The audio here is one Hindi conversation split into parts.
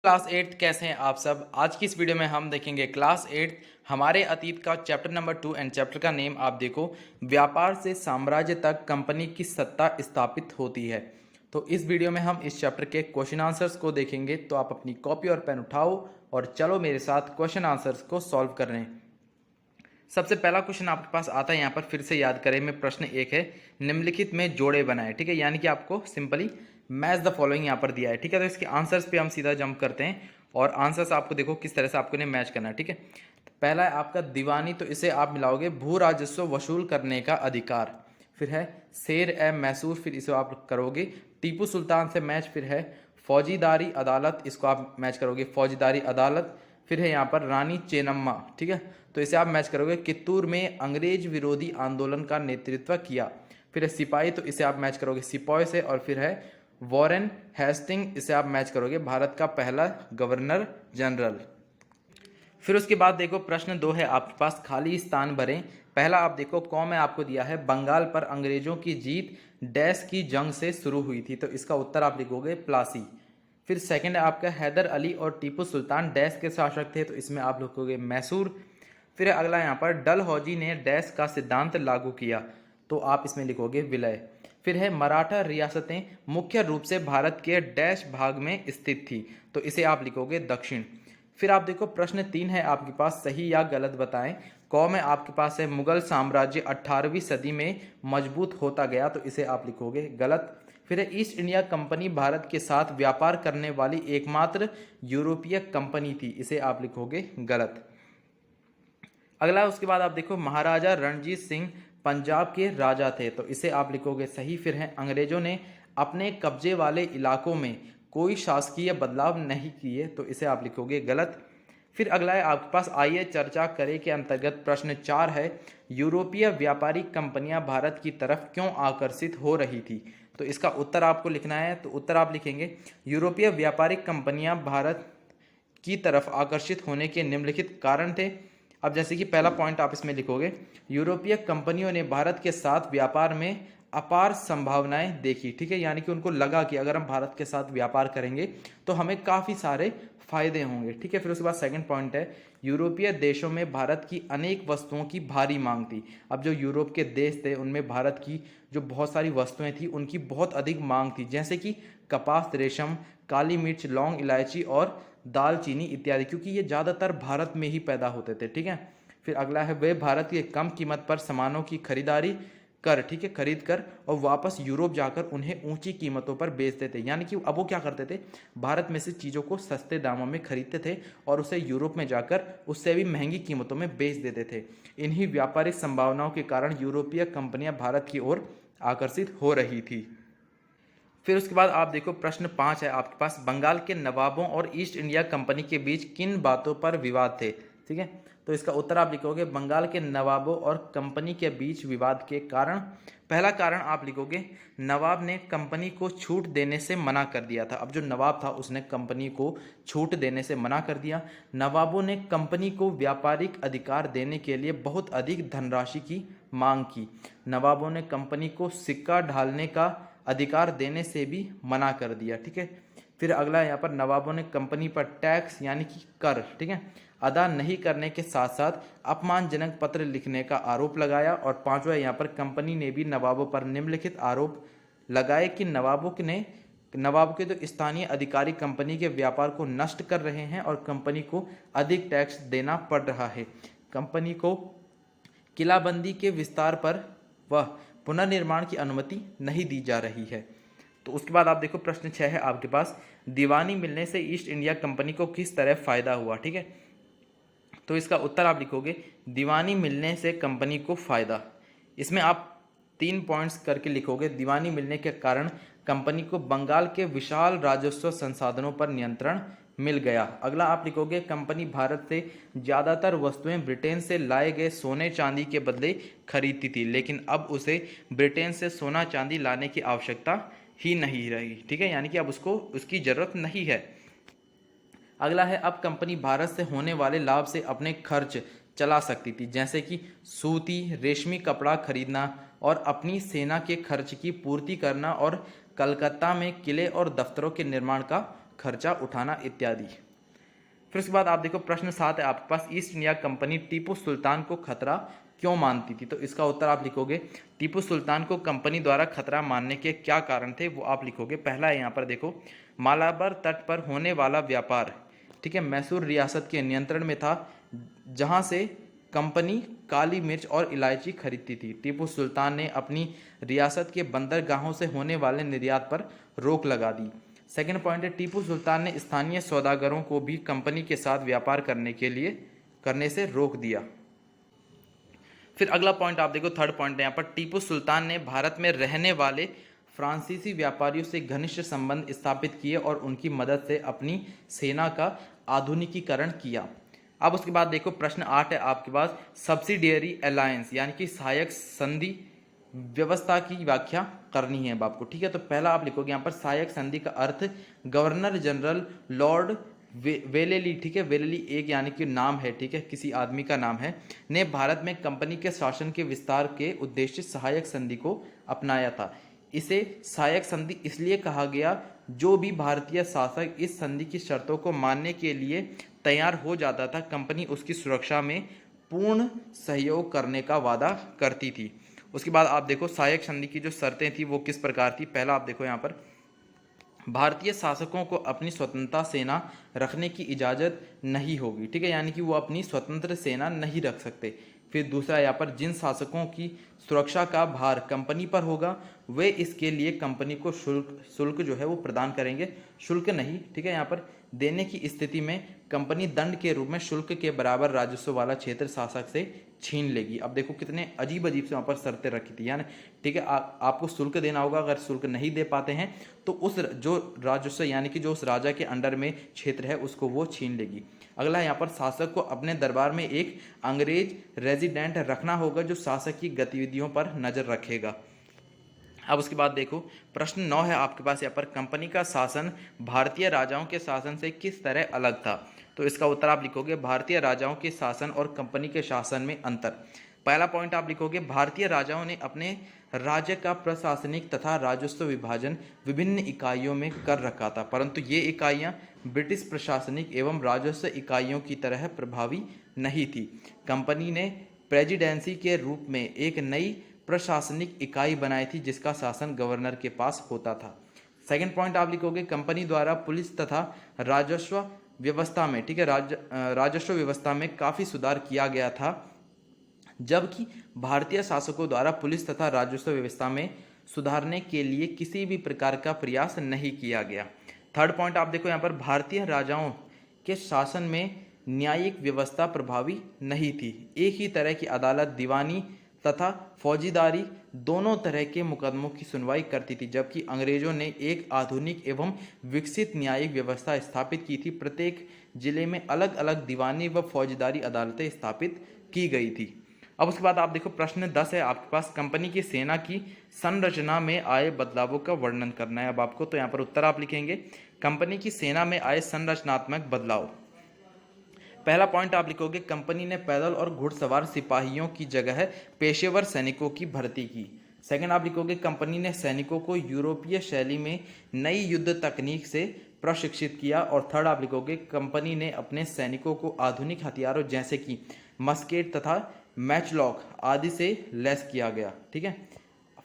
क्लास 8 कैसे हैं आप सब। आज की इस वीडियो में हम देखेंगे क्लास 8 हमारे अतीत का चैप्टर नंबर 2 एंड चैप्टर का नेम आप देखो, व्यापार से साम्राज्य तक कंपनी की सत्ता स्थापित होती है। तो इस वीडियो में हम इस चैप्टर के क्वेश्चन आंसर्स को देखेंगे। तो आप अपनी कॉपी और पेन उठाओ और चलो मेरे साथ क्वेश्चन आंसर्स को सॉल्व कर रहे हैं। सबसे पहला क्वेश्चन आपके पास आता है, यहाँ पर फिर से याद करें में प्रश्न एक है, निम्नलिखित में जोड़े बनाए। ठीक है, यानी कि आपको सिंपली मैच द फॉलोइंग यहाँ पर दिया है। ठीक है, तो इसके आंसर्स पे हम सीधा जंप करते हैं और आंसर्स आपको देखो किस तरह से आपको इन्हें मैच करना है। ठीक है, तो पहला है आपका दीवानी, तो इसे आप मिलाओगे भू राजस्व वसूल करने का अधिकार। फिर है शेर ए मैसूर, फिर इसे आप करोगे टीपू सुल्तान से मैच। फिर है फौजीदारी अदालत, इसको आप मैच करोगे फौजीदारी अदालत। फिर है यहाँ पर रानी चेन्नम्मा। ठीक है, तो इसे आप मैच करोगे कित्तूर में अंग्रेज विरोधी आंदोलन का नेतृत्व किया। फिर है सिपाही, तो इसे आप मैच करोगे सिपॉय से। और फिर है वॉरेन हेस्टिंग, इसे आप मैच करोगे भारत का पहला गवर्नर जनरल। फिर उसके बाद देखो प्रश्न 2 है आपके पास, खाली स्थान भरें। पहला आप देखो कौ में आपको दिया है बंगाल पर अंग्रेजों की जीत डैश की जंग से शुरू हुई थी, तो इसका उत्तर आप लिखोगे प्लासी। फिर सेकंड है आपका हैदर अली और टीपू सुल्तान डैश के शासक थे, तो इसमें आप लिखोगे मैसूर। फिर अगला यहाँ पर डलहौजी ने डैश का सिद्धांत लागू किया, तो आप इसमें लिखोगे विलय। फिर है मराठा रियासतें मुख्य रूप से भारत के डैश भाग में स्थित थी, तो इसे आप लिखोगे दक्षिण। फिर आप देखो प्रश्न 3 है आपके पास, सही या गलत बताएं। कौ में आपके पास है मुगल साम्राज्य 18वीं सदी में मजबूत होता गया, तो इसे आप लिखोगे गलत। फिर है ईस्ट इंडिया कंपनी भारत के साथ व्यापार करने वाली एकमात्र यूरोपीय कंपनी थी, इसे आप लिखोगे गलत। अगला उसके बाद आप देखो महाराजा रणजीत सिंह पंजाब के राजा थे, तो इसे आप लिखोगे सही। फिर है अंग्रेजों ने अपने कब्जे वाले इलाकों में कोई शासकीय बदलाव नहीं किए, तो इसे आप लिखोगे गलत। फिर अगला है आपके पास आइए चर्चा करें के अंतर्गत प्रश्न 4 है, यूरोपीय व्यापारिक कंपनियां भारत की तरफ क्यों आकर्षित हो रही थी, तो इसका उत्तर आपको लिखना है। तो उत्तर आप लिखेंगे यूरोपीय व्यापारिक कंपनियां भारत की तरफ आकर्षित होने के निम्नलिखित कारण थे। अब जैसे कि पहला पॉइंट आप इसमें लिखोगे, यूरोपीय कंपनियों ने भारत के साथ व्यापार में अपार संभावनाएं देखी। ठीक है, यानी कि उनको लगा कि अगर हम भारत के साथ व्यापार करेंगे तो हमें काफ़ी सारे फायदे होंगे। ठीक है, फिर उसके बाद सेकंड पॉइंट है, यूरोपीय देशों में भारत की अनेक वस्तुओं की भारी मांग थी। अब जो यूरोप के देश थे उनमें भारत की जो बहुत सारी वस्तुएं थी उनकी बहुत अधिक मांग थी, जैसे कि कपास, रेशम, काली मिर्च, लौंग, इलायची और दालचीनी इत्यादि, क्योंकि ये ज़्यादातर भारत में ही पैदा होते थे। ठीक है, फिर अगला है वे भारत के कम कीमत पर सामानों की खरीदारी कर, ठीक है, खरीद कर और वापस यूरोप जाकर उन्हें ऊंची कीमतों पर बेचते थे। यानी कि अब वो क्या करते थे, भारत में से चीज़ों को सस्ते दामों में खरीदते थे और उसे यूरोप में जाकर उससे भी महंगी कीमतों में बेच देते थे। इन्हीं व्यापारिक संभावनाओं के कारण यूरोपीय कंपनियां भारत की ओर आकर्षित हो रही थी। फिर उसके बाद आप देखो प्रश्न 5 है आपके पास, बंगाल के नवाबों और ईस्ट इंडिया कंपनी के बीच किन बातों पर विवाद थे। ठीक है, तो इसका उत्तर आप लिखोगे बंगाल के नवाबों और कंपनी के बीच विवाद के कारण। पहला कारण आप लिखोगे नवाब ने कंपनी को छूट देने से मना कर दिया था। अब जो नवाब था उसने कंपनी को छूट देने से मना कर दिया। नवाबों ने कंपनी को व्यापारिक अधिकार देने के लिए बहुत अधिक धनराशि की मांग की। नवाबों ने कंपनी को सिक्का ढालने का अधिकार देने से भी मना कर दिया। ठीक है, फिर अगला यहाँ पर नवाबों ने कंपनी पर टैक्स यानी कि कर, ठीक है, अदा नहीं करने के साथ साथ अपमानजनक पत्र लिखने का आरोप लगाया। और पांचवा यहाँ पर कंपनी ने भी नवाबों पर निम्नलिखित आरोप लगाए कि नवाबों के जो स्थानीय अधिकारी कंपनी के व्यापार को नष्ट कर रहे हैं और कंपनी को अधिक टैक्स देना पड़ रहा है। कंपनी को किलाबंदी के विस्तार पर वह पुनर्निर्माण की अनुमति नहीं दी जा रही है। तो उसके बाद आप देखो प्रश्न 6 है आपके पास, दीवानी मिलने से ईस्ट इंडिया कंपनी को किस तरह फायदा हुआ। ठीक है, तो इसका उत्तर आप लिखोगे दीवानी मिलने से कंपनी को फायदा। इसमें आप 3 पॉइंट्स करके लिखोगे। दीवानी मिलने के कारण कंपनी को बंगाल के विशाल राजस्व संसाधनों पर नियंत्रण मिल गया। अगला आप लिखोगे कंपनी भारत से ज़्यादातर वस्तुएं ब्रिटेन से लाए गए सोने चांदी के बदले खरीदती थी, लेकिन अब उसे ब्रिटेन से सोना चांदी लाने की आवश्यकता ही नहीं रही। ठीक है, यानी कि अब उसको उसकी ज़रूरत नहीं है। अगला है अब कंपनी भारत से होने वाले लाभ से अपने खर्च चला सकती थी, जैसे कि सूती रेशमी कपड़ा खरीदना और अपनी सेना के खर्च की पूर्ति करना और कलकत्ता में किले और दफ्तरों के निर्माण का खर्चा उठाना इत्यादि। फिर उसके बाद आप देखो प्रश्न 7 है आपके पास, east India company Tipu Sultan को खतरा क्यों मानती थी? तो इसका उत्तर आप लिखोगे टीपू सुल्तान को कंपनी द्वारा खतरा मानने के क्या कारण थे, वो आप लिखोगे। पहला है यहाँ पर देखो, मालाबार तट पर होने वाला व्यापार, ठीक है, मैसूर रियासत के नियंत्रण में था, जहाँ से कंपनी काली मिर्च और इलायची खरीदती थी। टीपू सुल्तान ने अपनी रियासत के बंदरगाहों से होने वाले निर्यात पर रोक लगा दी। सेकंड पॉइंट है, टीपू सुल्तान ने स्थानीय सौदागरों को भी कंपनी के साथ व्यापार करने से रोक दिया। फिर अगला पॉइंट आप देखो, थर्ड पॉइंट है यहाँ पर, टीपू सुल्तान ने भारत में रहने वाले फ्रांसीसी व्यापारियों से घनिष्ठ संबंध स्थापित किए और उनकी मदद से अपनी सेना का आधुनिकीकरण किया। अब उसके बाद देखो प्रश्न 8 है आपके पास, सब्सिडियरी अलायंस यानी कि सहायक संधि व्यवस्था की व्याख्या करनी है अब आपको, ठीक है। तो पहला आप लिखोगे यहाँ पर, सहायक संधि का अर्थ गवर्नर जनरल लॉर्ड वेलेली, ठीक है, वेलेली एक यानी कि नाम है, ठीक है, किसी आदमी का नाम है, ने भारत में कंपनी के शासन के विस्तार के उद्देश्य सहायक संधि को अपनाया था। इसे सहायक संधि इसलिए कहा गया जो भी भारतीय शासक इस संधि की शर्तों को मानने के लिए तैयार हो जाता था, कंपनी उसकी सुरक्षा में पूर्ण सहयोग करने का वादा करती थी। उसके बाद आप देखो सहायक संधि की जो शर्तें थी वो किस प्रकार थी। पहला आप देखो यहाँ पर, भारतीय शासकों को अपनी स्वतंत्रता सेना रखने की इजाज़त नहीं होगी, ठीक है, यानी कि वो अपनी स्वतंत्र सेना नहीं रख सकते। फिर दूसरा यहाँ पर, जिन शासकों की सुरक्षा का भार कंपनी पर होगा वे इसके लिए कंपनी को शुल्क जो है वो प्रदान करेंगे, शुल्क नहीं, ठीक है, यहाँ पर देने की स्थिति में कंपनी दंड के रूप में शुल्क के बराबर राजस्व वाला क्षेत्र शासक से छीन लेगी। अब देखो कितने अजीब अजीब से वहाँ पर शर्तें रखी थी, यानी ठीक है, आपको शुल्क देना होगा, अगर शुल्क नहीं दे पाते हैं तो उस जो राजस्व यानी कि जो उस राजा के अंडर में क्षेत्र है उसको वो छीन लेगी। अगला यहाँ पर, शासक को अपने दरबार में एक अंग्रेज रेजिडेंट रखना होगा जो शासक की गतिविधियों पर नजर रखेगा। अब उसके बाद देखो प्रश्न 9 है आपके पास यहाँ पर, कंपनी का शासन भारतीय राजाओं के शासन से किस तरह अलग था? तो इसका उत्तर आप लिखोगे, भारतीय राजाओं के शासन और कंपनी के शासन में अंतर। पहला पॉइंट आप लिखोगे, भारतीय राजाओं ने अपने राज्य का प्रशासनिक तथा राजस्व विभाजन विभिन्न इकाइयों में कर रखा था, परंतु ये इकाइयाँ ब्रिटिश प्रशासनिक एवं राजस्व इकाइयों की तरह प्रभावी नहीं थी। कंपनी ने प्रेसिडेंसी के रूप में एक नई प्रशासनिक इकाई बनाई थी जिसका शासन गवर्नर के पास होता था। सेकंड पॉइंट आप लिखोगे, कंपनी द्वारा पुलिस तथा राजस्व व्यवस्था में, ठीक है, राजस्व व्यवस्था में काफ़ी सुधार किया गया था, जबकि भारतीय शासकों द्वारा पुलिस तथा राजस्व व्यवस्था में सुधारने के लिए किसी भी प्रकार का प्रयास नहीं किया गया। थर्ड पॉइंट आप देखो यहाँ पर, भारतीय राजाओं के शासन में न्यायिक व्यवस्था प्रभावी नहीं थी। एक ही तरह की अदालत दीवानी तथा फौजीदारी दोनों तरह के मुकदमों की सुनवाई करती थी, जबकि अंग्रेजों ने एक आधुनिक एवं विकसित न्यायिक व्यवस्था स्थापित की थी। प्रत्येक जिले में अलग अलग दीवानी व फौजदारी अदालतें स्थापित की गई थी। अब उसके बाद आप देखो प्रश्न 10 है आपके पास, कंपनी की सेना की संरचना में आए बदलावों का वर्णन करना है अब आपको। तो यहाँ पर उत्तर आप लिखेंगे, कंपनी की सेना में आए संरचनात्मक बदलाव। पहला पॉइंट आप लिखोगे, कंपनी ने पैदल और घुड़सवार सिपाहियों की जगह पेशेवर सैनिकों की भर्ती की। सेकंड आप लिखोगे, कंपनी ने सैनिकों को यूरोपीय शैली में नई युद्ध तकनीक से प्रशिक्षित किया। और थर्ड आप लिखोगे, कंपनी ने अपने सैनिकों को आधुनिक हथियारों जैसे कि मस्केट तथा मैचलॉक आदि से लैस किया गया, ठीक है।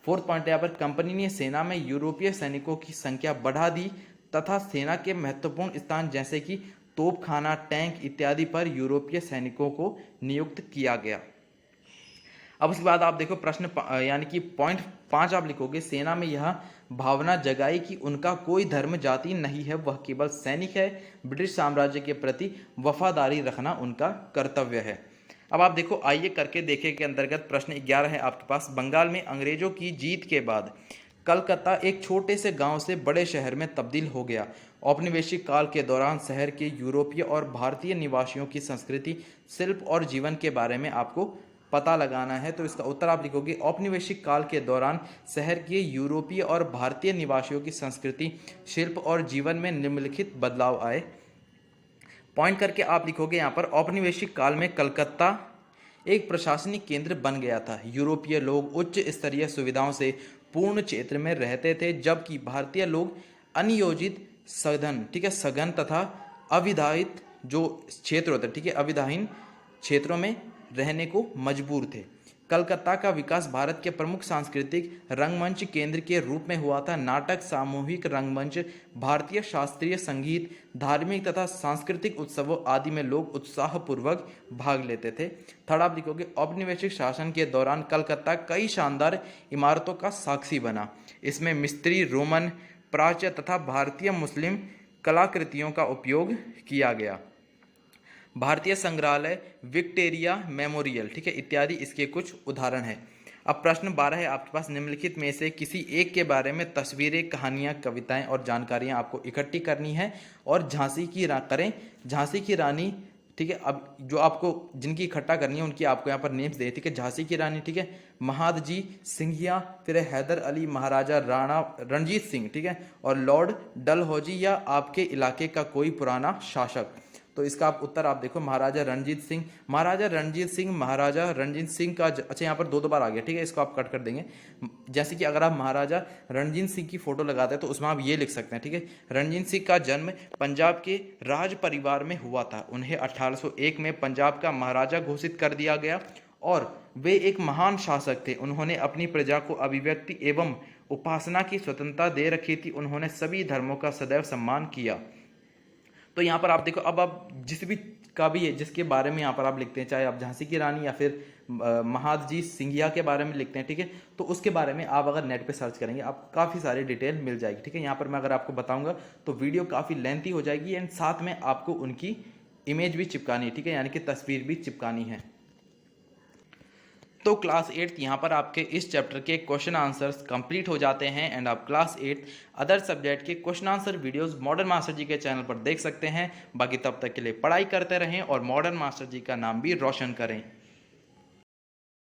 फोर्थ पॉइंट यहाँ पर, कंपनी ने सेना में यूरोपीय सैनिकों की संख्या बढ़ा दी तथा सेना के महत्वपूर्ण स्थान जैसे कि तोपखाना, टैंक इत्यादि पर यूरोपीय सैनिकों को नियुक्त किया गया। अब उसके बाद आप देखो प्रश्न यानी कि पॉइंट 5 आप लिखोगे, सेना में यह भावना जगाई कि उनका कोई धर्म जाति नहीं है, वह केवल सैनिक है, ब्रिटिश साम्राज्य के प्रति वफादारी रखना उनका कर्तव्य है। अब आप देखो आइए करके देखें के अंतर्गत प्रश्न 11 है आपके पास, बंगाल में अंग्रेजों की जीत के बाद कलकत्ता एक छोटे से गांव से बड़े शहर में तब्दील हो गया। औपनिवेशिक काल के दौरान शहर के यूरोपीय और भारतीय निवासियों की संस्कृति, शिल्प और जीवन के बारे में आपको पता लगाना है। तो इसका उत्तर आप लिखोगे, औपनिवेशिक काल के दौरान शहर के यूरोपीय और भारतीय निवासियों की संस्कृति, शिल्प और जीवन में निम्नलिखित बदलाव आए। पॉइंट करके आप लिखोगे यहाँ पर, औपनिवेशिक काल में कलकत्ता एक प्रशासनिक केंद्र बन गया था। यूरोपीय लोग उच्च स्तरीय सुविधाओं से पूर्ण क्षेत्र में रहते थे, जबकि भारतीय लोग अनियोजित सघन, ठीक है, सघन तथा अविधायित जो क्षेत्र होते हैं, ठीक है, अविधाहीन क्षेत्रों में रहने को मजबूर थे। कलकत्ता का विकास भारत के प्रमुख सांस्कृतिक रंगमंच केंद्र के रूप में हुआ था। नाटक, सामूहिक रंगमंच, भारतीय शास्त्रीय संगीत, धार्मिक तथा सांस्कृतिक उत्सवों आदि में लोग उत्साहपूर्वक भाग लेते थे। थर्ड आप लिखोगे, औपनिवेशिक शासन के दौरान कलकत्ता कई शानदार इमारतों का साक्षी बना। इसमें मिस्री, रोमन, प्राच्य तथा भारतीय मुस्लिम कलाकृतियों का उपयोग किया गया। भारतीय संग्रहालय, विक्टोरिया मेमोरियल, ठीक है, इत्यादि इसके कुछ उदाहरण हैं। अब प्रश्न 12 है आपके पास, निम्नलिखित में से किसी एक के बारे में तस्वीरें, कहानियां, कविताएं और जानकारियां आपको इकट्ठी करनी है और झांसी की करें। झांसी की रानी, ठीक है, अब जो आपको जिनकी इकट्ठा करनी है उनकी आपको यहाँ पर नेम्स दे, ठीक है। झांसी की रानी, ठीक है, महादजी सिंधिया, फिर हैदर अली, महाराजा राणा रणजीत सिंह, ठीक है, और लॉर्ड डलहौजी या आपके इलाके का कोई पुराना शासक। तो इसका आप उत्तर आप देखो, महाराजा रणजीत सिंह। महाराजा रणजीत सिंह का अच्छा यहाँ पर दो बार आ गया, ठीक है, इसको आप कट कर देंगे। जैसे कि अगर आप महाराजा रणजीत सिंह की फोटो लगाते हैं तो उसमें आप ये लिख सकते हैं, ठीक है, रणजीत सिंह का जन्म पंजाब के राज परिवार में हुआ था। उन्हें 1801 में पंजाब का महाराजा घोषित कर दिया गया और वे एक महान शासक थे। उन्होंने अपनी प्रजा को अभिव्यक्ति एवं उपासना की स्वतंत्रता दे रखी थी। उन्होंने सभी धर्मों का सदैव सम्मान किया। तो यहाँ पर आप देखो, अब आप जिस भी का भी है जिसके बारे में यहाँ पर आप लिखते हैं, चाहे आप झांसी की रानी या फिर महादजी सिंधिया के बारे में लिखते हैं, ठीक है, तो उसके बारे में आप अगर नेट पे सर्च करेंगे आपको काफ़ी सारी डिटेल मिल जाएगी, ठीक है। यहाँ पर मैं अगर आपको बताऊंगा तो वीडियो काफ़ी लेंथी हो जाएगी एंड साथ में आपको उनकी इमेज भी चिपकानी है, ठीक है, यानी कि तस्वीर भी चिपकानी है। तो क्लास 8 यहाँ पर आपके इस चैप्टर के क्वेश्चन आंसर्स कंप्लीट हो जाते हैं एंड आप क्लास 8 अदर सब्जेक्ट के question answer videos modern master ji के चैनल पर देख सकते हैं। बाकी तब तक के लिए पढ़ाई करते रहें और मॉडर्न मास्टर जी का नाम भी रोशन करें।